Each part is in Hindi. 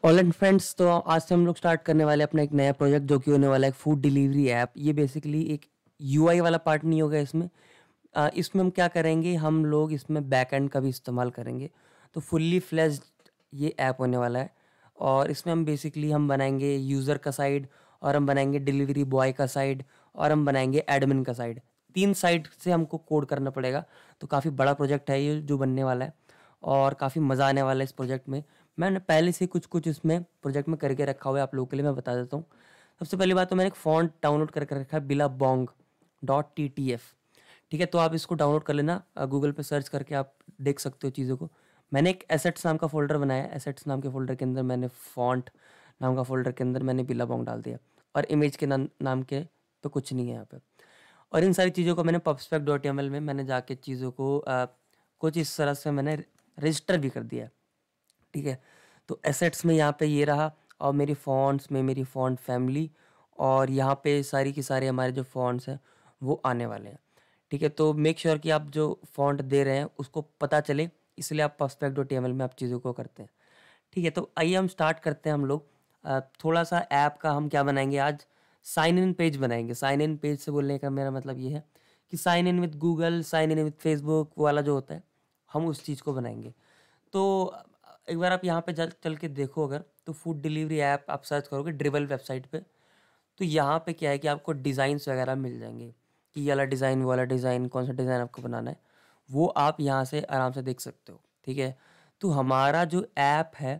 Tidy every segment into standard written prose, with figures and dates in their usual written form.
ऑल एंड फ्रेंड्स, तो आज से हम लोग स्टार्ट करने वाले हैं अपना एक नया प्रोजेक्ट जो कि होने वाला है एक फूड डिलीवरी ऐप। ये बेसिकली एक यूआई वाला पार्ट नहीं होगा इसमें। इसमें हम क्या करेंगे, हम लोग इसमें बैक एंड का भी इस्तेमाल करेंगे। तो फुल्ली फ्लेज्ड ये ऐप होने वाला है और इसमें हम बेसिकली हम बनाएंगे यूज़र का साइड, और हम बनाएंगे डिलीवरी बॉय का साइड, और हम बनाएंगे एडमिन का साइड। 3 साइड से हमको कोड करना पड़ेगा। तो काफ़ी बड़ा प्रोजेक्ट है ये जो बनने वाला है और काफ़ी मज़ा आने वाला है इस प्रोजेक्ट में। मैंने पहले से कुछ इसमें प्रोजेक्ट में करके रखा हुआ है, आप लोगों के लिए मैं बता देता हूँ। सबसे पहली बात तो मैंने एक फ़ॉन्ट डाउनलोड करके रखा है, billabong.ttf। ठीक है, तो आप इसको डाउनलोड कर लेना, गूगल पे सर्च करके आप देख सकते हो चीज़ों को। मैंने एक एसेट्स नाम का फ़ोल्डर बनाया है। एसेट्स नाम के फ़ोल्डर के अंदर मैंने फ़ॉन्ट नाम का फ़ोल्डर के अंदर मैंने बिलाबोंग डाल दिया, और इमेज के नाम के तो कुछ नहीं है यहाँ पे। और इन सारी चीज़ों को मैंने pubspec.yaml में मैंने जाके चीज़ों को कुछ इस तरह से मैंने रजिस्टर भी कर दिया है। ठीक है, तो एसेट्स में यहाँ पे ये रहा, और मेरी फ़ॉन्ट्स में मेरी फ़ॉन्ट फैमिली, और यहाँ पे सारी की सारे हमारे जो फ़ॉन्ट्स हैं वो आने वाले हैं। ठीक है, तो मेक श्योर कि आप जो फ़ॉन्ट दे रहे हैं उसको पता चले, इसलिए आप pubspec.yaml में आप चीज़ों को करते हैं। ठीक है, तो आइए हम स्टार्ट करते हैं। हम लोग थोड़ा सा ऐप का हम क्या बनाएंगे आज, साइन इन पेज बनाएंगे। साइन इन पेज से बोलने का मेरा मतलब ये है कि sign in with Google, sign in with Facebook, वो वाला जो होता है, हम उस चीज़ को बनाएंगे। तो एक बार आप यहाँ पे चल के देखो, अगर तो फूड डिलीवरी ऐप आप सर्च करोगे ड्रिबल वेबसाइट पे, तो यहाँ पे क्या है कि आपको डिज़ाइंस वगैरह मिल जाएंगे कि ये वाला डिज़ाइन, वो वाला डिज़ाइन, कौन सा डिज़ाइन आपको बनाना है, वो आप यहाँ से आराम से देख सकते हो। ठीक है, तो हमारा जो ऐप है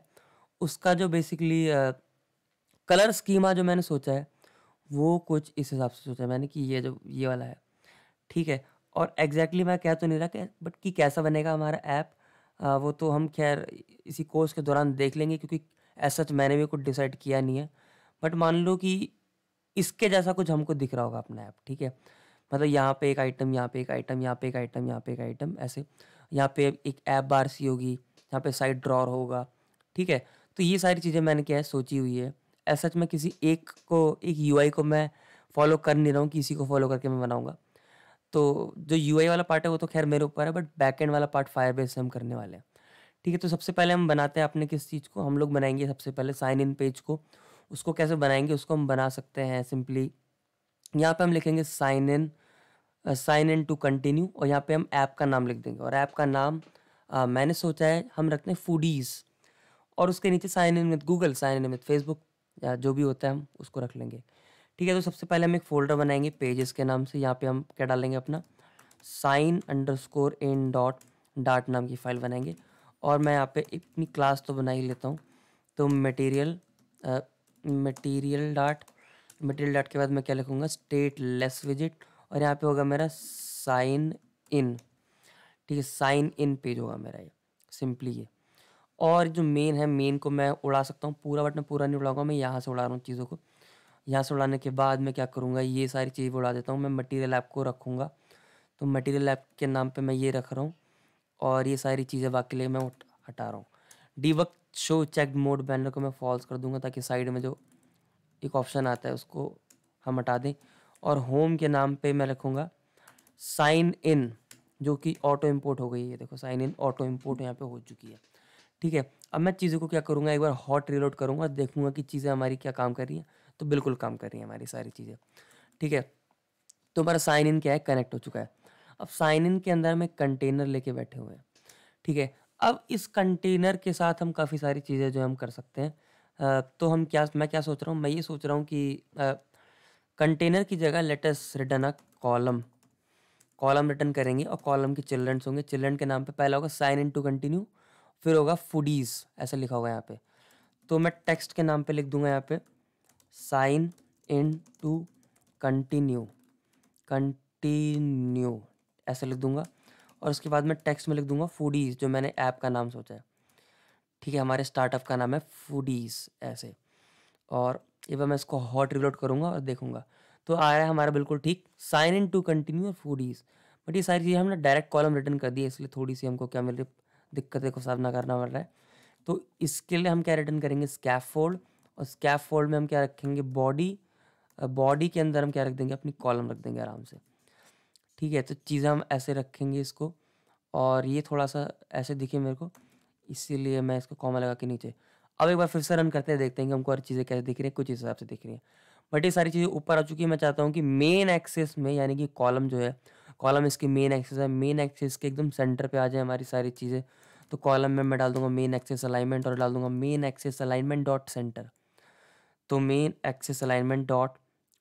उसका जो बेसिकली कलर स्कीमा जो मैंने सोचा है वो कुछ इस हिसाब से सोचा है मैंने कि ये जो ये वाला है। ठीक है, और एग्जैक्टली मैं कह तो नहीं रहा कि बट कि कैसा बनेगा हमारा ऐप, वो तो हम खैर इसी कोर्स के दौरान देख लेंगे, क्योंकि ऐसा सच मैंने भी कुछ डिसाइड किया नहीं है। बट मान लो कि इसके जैसा कुछ हमको दिख रहा होगा अपना ऐप। ठीक है, मतलब यहाँ पे एक आइटम, यहाँ पे एक आइटम, यहाँ पे एक आइटम, यहाँ पे एक आइटम, ऐसे यहाँ पे एक ऐप बार सी होगी, यहाँ पे साइड ड्रॉर होगा। ठीक है, तो ये सारी चीज़ें मैंने क्या है सोची हुई है। ऐसा सच मैं किसी एक यूआई को मैं फॉलो कर नहीं रहा हूँ कि इसी को फॉलो करके मैं बनाऊंगा। तो जो यूआई वाला पार्ट है वो तो खैर मेरे ऊपर है, बट बैकएंड वाला पार्ट फायरबेस से हम करने वाले हैं। ठीक है, तो सबसे पहले हम बनाते हैं अपने किस चीज़ को, हम लोग बनाएंगे सबसे पहले साइन इन पेज को। उसको कैसे बनाएंगे, उसको हम बना सकते हैं सिंपली। यहाँ पे हम लिखेंगे साइन इन टू कंटिन्यू, और यहाँ पे हम ऐप का नाम लिख देंगे, और ऐप का नाम मैंने सोचा है हम रखते हैं फूडीज़, और उसके नीचे sign in with Google, sign in with Facebook, या जो भी होता है हम उसको रख लेंगे। ठीक है, तो सबसे पहले हम एक फ़ोल्डर बनाएंगे पेजेस के नाम से। यहाँ पे हम क्या डालेंगे, अपना sign underscore in dot dot नाम की फ़ाइल बनाएंगे। और मैं यहाँ पे अपनी क्लास तो बना ही लेता हूँ। तो मटेरियल डाट के बाद मैं क्या लिखूँगा, स्टेट लेस विजिट, और यहाँ पे होगा मेरा साइन इन। ठीक है, साइन इन पेज होगा मेरा ये, सिंपली ये। और जो मेन है, मेन को मैं उड़ा सकता हूँ पूरा, बट मैं पूरा नहीं उड़ाऊंगा, मैं यहाँ से उड़ा रहा हूँ चीज़ों को। यहाँ से उड़ाने के बाद मैं क्या करूँगा, ये सारी चीज़ें उड़ा देता हूँ। मैं मटेरियल ऐप को रखूँगा, तो मटेरियल ऐप के नाम पे मैं ये रख रहा हूँ, और ये सारी चीज़ें बाकी लिए मैं हटा रहा हूँ। Debug show check mode banner को मैं फॉल्स कर दूंगा, ताकि साइड में जो एक ऑप्शन आता है उसको हम हटा दें। और होम के नाम पे मैं रखूँगा साइन इन, जो कि ऑटो इम्पोर्ट हो गई है। देखो, साइन इन ऑटो इम्पोर्ट यहाँ पे हो चुकी है। ठीक है, अब मैं चीज़ों को क्या करूँगा, एक बार हॉट रीलोड करूँगा, देखूँगा कि चीज़ें हमारी क्या काम कर रही हैं। तो बिल्कुल काम कर रही हैं हमारी सारी चीज़ें। ठीक है, तो हमारा साइन इन क्या है, कनेक्ट हो चुका है। अब साइन इन के अंदर हम एक कंटेनर लेके बैठे हुए हैं। ठीक है, अब इस कंटेनर के साथ हम काफ़ी सारी चीज़ें जो हम कर सकते हैं। तो मैं क्या सोच रहा हूँ, मैं ये सोच रहा हूँ कि कंटेनर की जगह let us return a column. Column return करेंगे, और कॉलम के चिल्ड्रंस होंगे। चिल्ड्रन के नाम पे पहला होगा साइन इन टू कंटिन्यू, फिर होगा फूडीज़, ऐसा लिखा होगा यहाँ पे। तो मैं टेक्स्ट के नाम पे लिख दूंगा यहाँ पे sign in to continue, continue ऐसे लिख दूंगा। और उसके बाद मैं टेक्स्ट में लिख दूंगा फूडीज़, जो मैंने ऐप का नाम सोचा है। ठीक है, हमारे स्टार्टअप का नाम है फूडीज़, ऐसे। और एक बार मैं इसको हॉट रिलोड करूँगा और देखूंगा, तो आ रहा है हमारा बिल्कुल ठीक, साइन इन टू कंटिन्यू और फूडीज़। बट ये सारी चीज़ें हमने डायरेक्ट कॉलम रिटर्न कर दी है, इसलिए थोड़ी सी हमको क्या मिल रही, दिक्कतें को सामना करना पड़ रहा है। तो इसके लिए हम क्या रिटर्न करेंगे, स्कैफोल्ड। और स्कैफोल्ड में हम क्या रखेंगे, बॉडी। बॉडी के अंदर हम क्या रख देंगे, अपनी कॉलम रख देंगे आराम से। ठीक है, तो चीज़ें हम ऐसे रखेंगे इसको, और ये थोड़ा सा ऐसे दिखे मेरे को, इसीलिए मैं इसको कॉमा लगा के नीचे। अब एक बार फिर से रन करते हैं, देखते हैं कि हमको हर चीज़ें कैसे दिख रही हैं, कुछ इस हिसाब से दिख रही हैं। बट ये सारी चीज़ें ऊपर आ चुकी है। मैं चाहता हूँ कि मेन एक्सेस में, यानी कि कॉलम जो है, कॉलम इसकी मेन एक्सेस है, मेन एक्सेस के एकदम सेंटर पे आ जाए हमारी सारी चीज़ें। तो कॉलम में मैं डाल दूंगा मेन एक्सेस अलाइनमेंट और डाल दूंगा main axis alignment dot centre. तो main axis alignment dot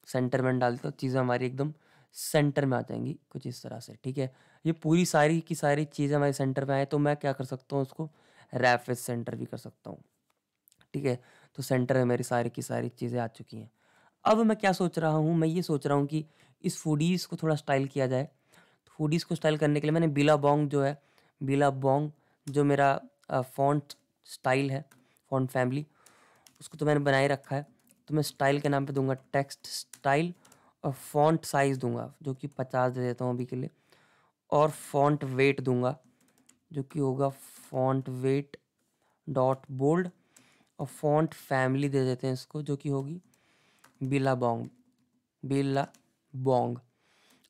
centre में डाल तो चीज़ें हमारी एकदम सेंटर में आ जाएंगी कुछ इस तरह से। ठीक है, ये पूरी सारी की सारी चीज़ें हमारे सेंटर में आए तो मैं क्या कर सकता हूँ, उसको रैप विद सेंटर भी कर सकता हूँ। ठीक है, तो सेंटर में मेरी सारी की सारी चीज़ें आ चुकी हैं। अब मैं क्या सोच रहा हूँ, मैं ये सोच रहा हूँ कि इस फूडीज़ को थोड़ा स्टाइल किया जाए। तो फूडीज़ को स्टाइल करने के लिए मैंने बिलाबोंग जो है, बिलाबोंग जो मेरा फ़ॉन्ट स्टाइल है, फ़ॉन्ट फैमिली, उसको तो मैंने बनाए रखा है। तो मैं स्टाइल के नाम पे दूंगा टेक्स्ट स्टाइल और फ़ॉन्ट साइज़ दूंगा जो कि 50 दे देता हूँ अभी के लिए, और फ़ॉन्ट वेट दूंगा जो कि होगा फ़ॉन्ट वेट डॉट बोल्ड, और फ़ॉन्ट फैमिली दे देते हैं इसको जो कि होगी बिलाबोंग, बिलाबोंग।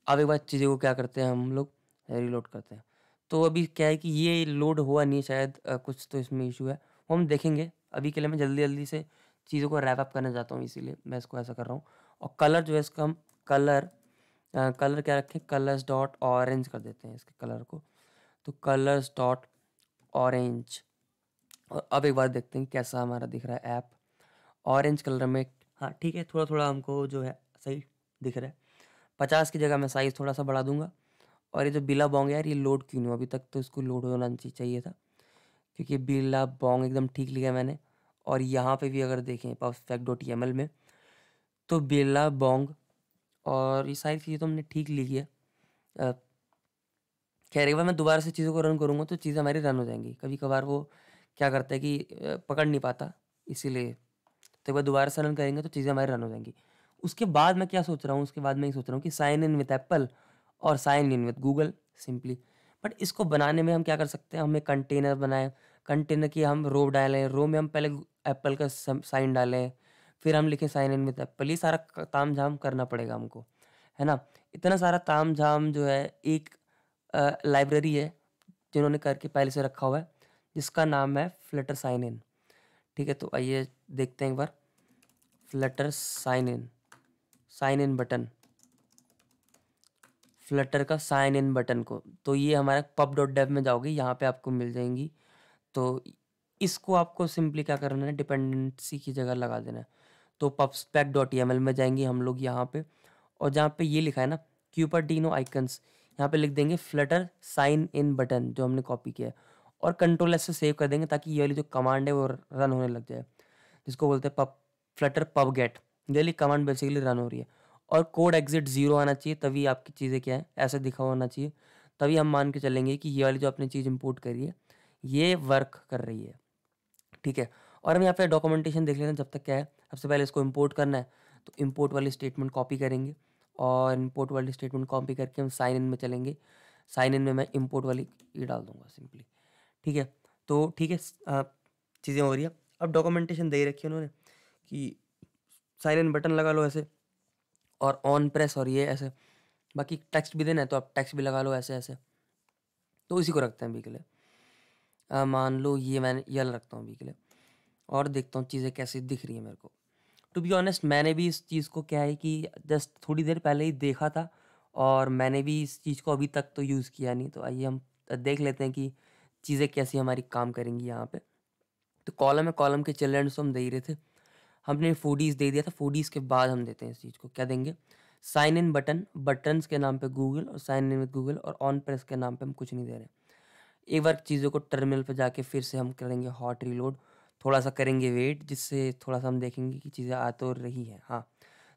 अब एक बार चीज़ें को क्या करते हैं, हम लोग रीलोड करते हैं। तो अभी क्या है कि ये लोड हुआ नहीं शायद, कुछ तो इसमें इशू है, वो हम देखेंगे। अभी के लिए मैं जल्दी जल्दी से चीज़ों को रैप अप करना चाहता हूँ, इसीलिए मैं इसको ऐसा कर रहा हूँ। और कलर जो है इसका हम कलर कलर क्या रखें, कलर्स डॉट ऑरेंज कर देते हैं इसके कलर को। तो कलर्स डॉट ऑरेंज। और अब एक बार देखते हैं कैसा हमारा दिख रहा है ऐप ऑरेंज कलर में। हाँ ठीक है, थोड़ा थोड़ा हमको जो है सही दिख रहा है। 50 की जगह मैं साइज़ थोड़ा सा बढ़ा दूंगा। और ये जो बिला बॉन्ग है यार, ये लोड क्यों नहीं हुआ अभी तक, तो इसको लोड होना चाहिए था, क्योंकि बिला बॉन्ग एकदम ठीक लिया मैंने। और यहाँ पे भी अगर देखें परफेक्ट डॉट YAML में, तो बिला बॉन्ग और ये सारी चीज़ें तो हमने ठीक लिखी है। अ, खैर एक बार मैं दोबारा से चीज़ों को रन करूँगा तो चीज़ें हमारी रन हो जाएंगी। कभी कभार वो क्या करता है कि पकड़ नहीं पाता, इसीलिए। तो एक बार दोबारा से रन करेंगे तो चीज़ें हमारी रन हो जाएंगी। उसके बाद मैं क्या सोच रहा हूँ, उसके बाद मैं ये सोच रहा हूँ कि साइन इन विद एप्पल और sign in with Google simply. But इसको बनाने में हम क्या कर सकते हैं, हम एक कंटेनर बनाएं, कंटेनर की हम रो डालें, रो में हम पहले एप्पल का साइन डालें, फिर हम लिखें साइन इन विद एप्पल। ये सारा ताम झाम करना पड़ेगा हमको, है ना। इतना सारा ताम झाम जो है, एक लाइब्रेरी है जिन्होंने करके पहले से रखा हुआ है जिसका नाम है फ्लटर साइन इन। ठीक है, तो आइए देखते हैं एक बार Flutter sign in button, Flutter का साइन इन बटन को। तो ये हमारा pub डॉट डेव में जाओगे, यहाँ पे आपको मिल जाएंगी। तो इसको आपको सिंपली क्या करना है, डिपेंडेंसी की जगह लगा देना है। तो पबस्पेक डॉट YAML में जाएंगे हम लोग यहाँ पे, और जहाँ पे ये लिखा है ना क्यूपर्टिनो आइकन्स, यहाँ पे लिख देंगे फ्लटर साइन इन बटन जो हमने कॉपी किया है, और कंट्रोल S से सेव कर देंगे ताकि ये वाली जो कमांड है वो रन होने लग जाए, जिसको बोलते हैं पब फ्लटर पब गेट। ये वाली कमांड बेसिकली रन हो रही है, और कोड एग्जिट 0 आना चाहिए, तभी आपकी चीज़ें क्या है ऐसे दिखा होना चाहिए। तभी हम मान के चलेंगे कि ये वाली जो आपने चीज़ इंपोर्ट करी है ये वर्क कर रही है। ठीक है, और हम यहाँ पे डॉक्यूमेंटेशन देख लेते हैं जब तक। क्या है, सबसे पहले इसको इंपोर्ट करना है, तो इंपोर्ट वाली स्टेटमेंट कॉपी करेंगे, और इंपोर्ट वाली स्टेटमेंट कॉपी करके हम साइन इन में चलेंगे। साइन इन में मैं इंपोर्ट वाली ये डाल दूंगा सिंपली। ठीक है, तो ठीक है, चीज़ें हो रही है। अब डॉक्यूमेंटेशन दे रखी है उन्होंने कि साइन इन बटन लगा लो ऐसे, और ऑन प्रेस, और ये ऐसे। बाकी टेक्स्ट भी देना है तो आप टेक्स्ट भी लगा लो ऐसे ऐसे। तो इसी को रखते हैं अभी के लिए। मान लो ये मैंने ये वाला रखता हूँ अभी के लिए, और देखता हूँ चीज़ें कैसी दिख रही है मेरे को। टू बी ऑनेस्ट, मैंने भी इस चीज़ को क्या है कि जस्ट थोड़ी देर पहले ही देखा था, और मैंने भी इस चीज़ को अभी तक तो यूज़ किया नहीं। तो आइए हम देख लेते हैं कि चीज़ें कैसी हमारी काम करेंगी यहाँ पे। तो कॉलम है, कॉलम के चिल्ड्रंस तो हम दे ही रहे थे। हमने फूडीज़ दे दिया था, फूडीज़ के बाद हम देते हैं इस चीज़ को, क्या देंगे, साइन इन बटन, बटन्स के नाम पे गूगल, और साइन इन विद गूगल, और ऑन प्रेस के नाम पे हम कुछ नहीं दे रहे। एक बार चीज़ों को टर्मिनल पे जाके फिर से हम करेंगे हॉट रीलोड, थोड़ा सा करेंगे वेट, जिससे थोड़ा सा हम देखेंगे कि चीज़ें आ तो रही हैं। हाँ,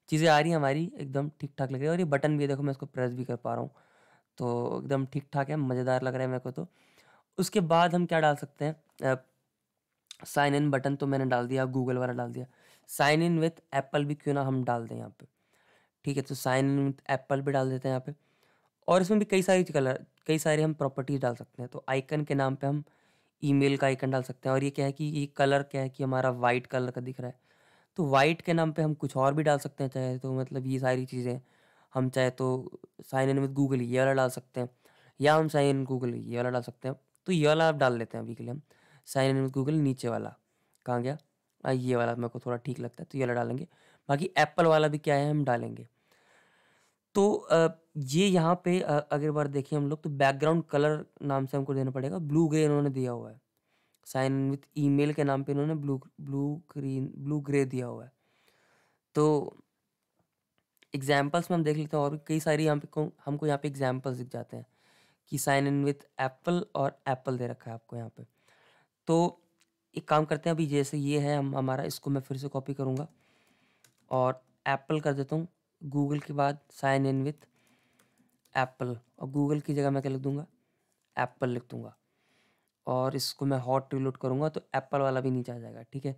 चीज़ें आ रही हैं हमारी, एकदम ठीक ठाक लग रही है। और ये बटन भी देखो, मैं इसको प्रेस भी कर पा रहा हूँ, तो एकदम ठीक ठाक है, मज़ेदार लग रहा है मेरे को। तो उसके बाद हम क्या डाल सकते हैं, साइन इन बटन तो मैंने डाल दिया, गूगल वाला डाल दिया। साइन इन विथ एप्पल भी क्यों ना हम डाल दें यहाँ पे। ठीक है, तो साइन इन विथ एप्पल भी डाल देते हैं यहाँ पे। और इसमें भी कई सारे हम प्रॉपर्टीज डाल सकते हैं। तो आइकन के नाम पे हम ईमेल का आइकन डाल सकते हैं, और ये क्या है कि ये कलर क्या है कि हमारा वाइट कलर का दिख रहा है। तो वाइट के नाम पे हम कुछ और भी डाल सकते हैं चाहे तो, मतलब ये सारी चीज़ें हम चाहे तो साइन इन विद गूगल ये वाला डाल सकते हैं, या हम साइन इन गूगल ये वाला डाल सकते हैं। तो ये वाला आप डाल लेते हैं अभी के लिए हम, साइन इन विद गूगल नीचे वाला, कहाँ गया, ये वाला मेरे को थोड़ा ठीक लगता है तो ये वाला डालेंगे। बाकी एप्पल वाला भी क्या है हम डालेंगे। तो ये यहाँ पे अगर बार देखिए हम लोग तो बैकग्राउंड कलर नाम से हमको देना पड़ेगा, ब्लू ग्रे इन्होंने दिया हुआ है। साइन इन विथ ईमेल के नाम पे इन्होंने ब्लू ग्रे दिया हुआ है। तो एग्जाम्पल्स में हम देख लेते हैं, और भी कई सारी यहाँ पे हमको यहाँ पे एग्जाम्पल्स दिख जाते हैं कि साइन इन विथ एप्पल और एप्पल दे रखा है आपको यहाँ पे। तो एक काम करते हैं, अभी जैसे ये है हमारा, इसको मैं फिर से कॉपी करूँगा और एप्पल कर देता हूँ, गूगल के बाद साइन इन विथ एप्पल, और गूगल की जगह मैं क्या लिख दूँगा, एप्पल लिख दूँगा, और इसको मैं हॉट रिलोड करूँगा तो एप्पल वाला भी नीचे आ जाएगा। ठीक है।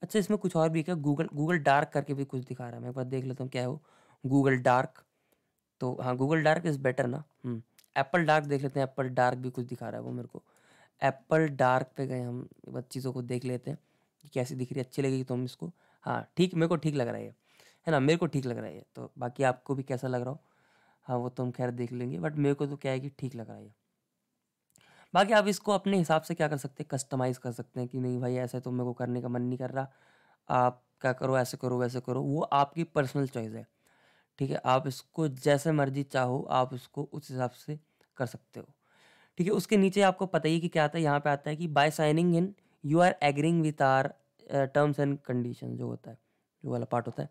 अच्छा, इसमें कुछ और भी क्या, गूगल डार्क करके भी कुछ दिखा रहा है, मैं एक बार देख लेता हूँ क्या है वो, गूगल डार्क। तो हाँ, गूगल डार्क इज़ बेटर ना। एप्पल डार्क देख लेते हैं, एप्पल डार्क भी कुछ दिखा रहा है वो मेरे को। एप्पल डार्क पे गए हम, बस चीज़ों को देख लेते हैं कि कैसी दिख रही है, अच्छी लगेगी तो हम इसको, हाँ ठीक, मेरे को ठीक लग रहा है ये, है ना, मेरे को ठीक लग रहा है ये। तो बाकी आपको भी कैसा लग रहा हो, हाँ वो तो हम खैर देख लेंगे, बट मेरे को तो क्या है कि ठीक लग रहा है ये। बाकी आप इसको अपने हिसाब से क्या कर सकते हैं, कस्टमाइज़ कर सकते हैं कि नहीं भाई ऐसे तो मेरे को करने का मन नहीं कर रहा, आप क्या करो, ऐसे करो वैसे करो, वो आपकी पर्सनल चॉइस है। ठीक है, आप इसको जैसे मर्जी चाहो आप इसको उस हिसाब से कर सकते हो। ठीक है, उसके नीचे आपको पता ही कि क्या आता है, यहाँ पे आता है कि by signing in you are agreeing with our terms and condition, जो होता है, जो वाला पार्ट होता है।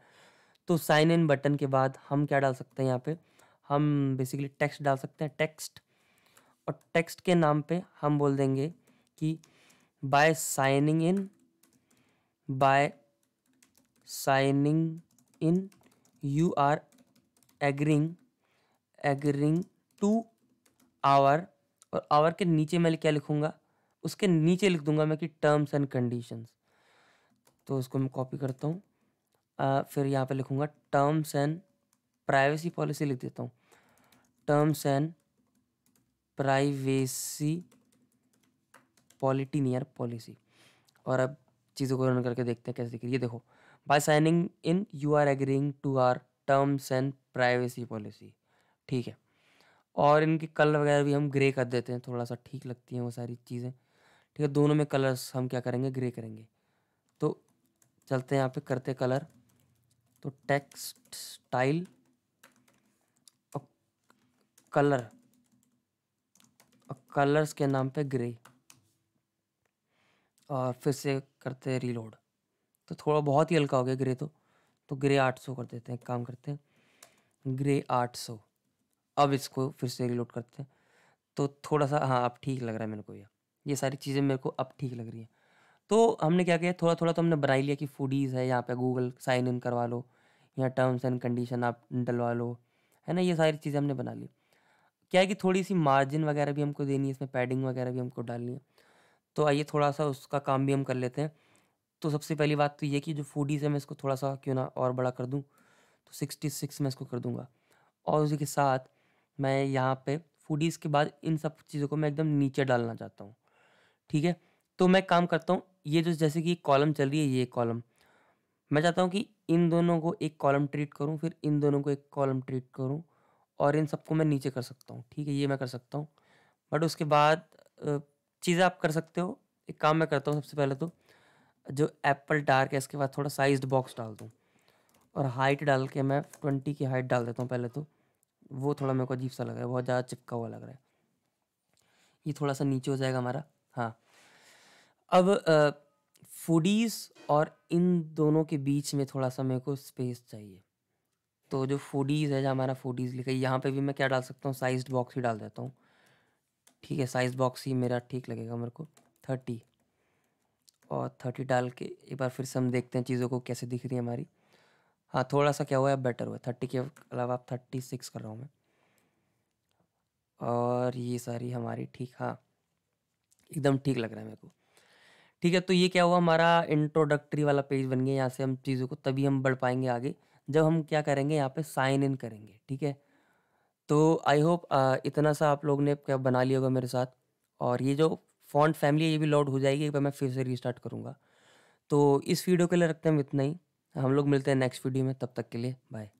तो साइन इन बटन के बाद हम क्या डाल सकते हैं, यहाँ पे हम बेसिकली टेक्स्ट डाल सकते हैं, टेक्स्ट, और टेक्स्ट के नाम पे हम बोल देंगे कि by signing in you are agreeing to our, और आवर के नीचे मैं क्या लिखूंगा, उसके नीचे लिख दूंगा मैं कि टर्म्स एंड कंडीशंस। तो इसको मैं कॉपी करता हूँ, फिर यहाँ पे लिखूंगा टर्म्स एंड प्राइवेसी पॉलिसी लिख देता हूँ, terms and privacy polity near policy. और अब चीज़ों को रन करके देखते हैं कैसे दिख रही है। देखो, by signing in you are agreeing to our terms and privacy policy. ठीक है, और इनके कलर वगैरह भी हम ग्रे कर देते हैं, थोड़ा सा ठीक लगती हैं वो सारी चीज़ें। ठीक है, दोनों में कलर्स हम क्या करेंगे, ग्रे करेंगे। तो चलते हैं यहाँ पे करते कलर, तो टेक्स्ट स्टाइल और कलर, और कलर्स के नाम पे ग्रे, और फिर से करते हैं रीलोड। तो थोड़ा बहुत ही हल्का हो गया ग्रे, तो ग्रे 800 कर देते हैं, काम करते हैं ग्रे 800। अब इसको फिर से रीलोड करते हैं, तो थोड़ा सा, हाँ अब ठीक लग रहा है मेरे को, ये सारी चीज़ें मेरे को अब ठीक लग रही हैं। तो हमने क्या किया, थोड़ा थोड़ा तो हमने बना ही लिया कि फूडीज़ है, यहाँ पे गूगल साइन इन करवा लो, यहाँ टर्म्स एंड कंडीशन आप डलवा लो, है ना, ये सारी चीज़ें हमने बना ली। क्या है कि थोड़ी सी मार्जिन वगैरह भी हमको देनी है, इसमें पैडिंग वगैरह भी हमको डालनी है। तो आइए थोड़ा सा उसका काम भी हम कर लेते हैं। तो सबसे पहली बात तो ये कि जो फूडीज़ है मैं इसको थोड़ा सा क्यों ना और बड़ा कर दूँ, तो 66 मैं इसको कर दूँगा। और उसी के साथ मैं यहाँ पे फूडीज़ के बाद इन सब चीज़ों को मैं एकदम नीचे डालना चाहता हूँ। ठीक है, तो मैं काम करता हूँ, ये जो जैसे कि कॉलम चल रही है, ये कॉलम मैं चाहता हूँ कि इन दोनों को एक कॉलम ट्रीट करूँ, फिर इन दोनों को एक कॉलम ट्रीट करूँ, और इन सबको मैं नीचे कर सकता हूँ। ठीक है, ये मैं कर सकता हूँ। बट उसके बाद चीज़ें आप कर सकते हो। एक काम मैं करता हूँ, सबसे पहले तो जो एप्पल डार्क है इसके बाद थोड़ा साइज्ड बॉक्स डाल दूँ, और हाइट डाल के मैं 20 की हाइट डाल देता हूँ पहले तो। वो थोड़ा मेरे को अजीब सा लग रहा है, बहुत ज़्यादा चिपका हुआ लग रहा है, ये थोड़ा सा नीचे हो जाएगा हमारा। हाँ, अब फूडीज़ और इन दोनों के बीच में थोड़ा सा मेरे को स्पेस चाहिए। तो जो फूडीज़ है, जो हमारा फूडीज़ लिखा है, यहाँ पे भी मैं क्या डाल सकता हूँ, साइज्ड बॉक्स ही डाल देता हूँ। ठीक है, साइज बॉक्स ही मेरा ठीक लगेगा मेरे को, 30, और 30 डाल के एक बार फिर से हम देखते हैं चीज़ों को कैसे दिख रही है हमारी। हाँ, थोड़ा सा क्या हुआ है, बेटर हुआ है, 30 के अलावा आप 36 कर रहा हूँ मैं, और ये सारी हमारी ठीक, हाँ एकदम ठीक लग रहा है मेरे को। ठीक है, तो ये क्या हुआ, हमारा इंट्रोडक्टरी वाला पेज बन गया। यहाँ से हम चीज़ों को तभी हम बढ़ पाएंगे आगे जब हम क्या करेंगे, यहाँ पे साइन इन करेंगे। ठीक है, तो आई होप इतना सा आप लोग ने क्या बना लिया होगा मेरे साथ, और ये जो फ़ॉन्ट फैमिली है ये भी लोड हो जाएगी, एक बार मैं फिर से रीस्टार्ट करूँगा। तो इस वीडियो के लिए रखते हैं हम इतना ही, हम लोग मिलते हैं नेक्स्ट वीडियो में, तब तक के लिए बाय।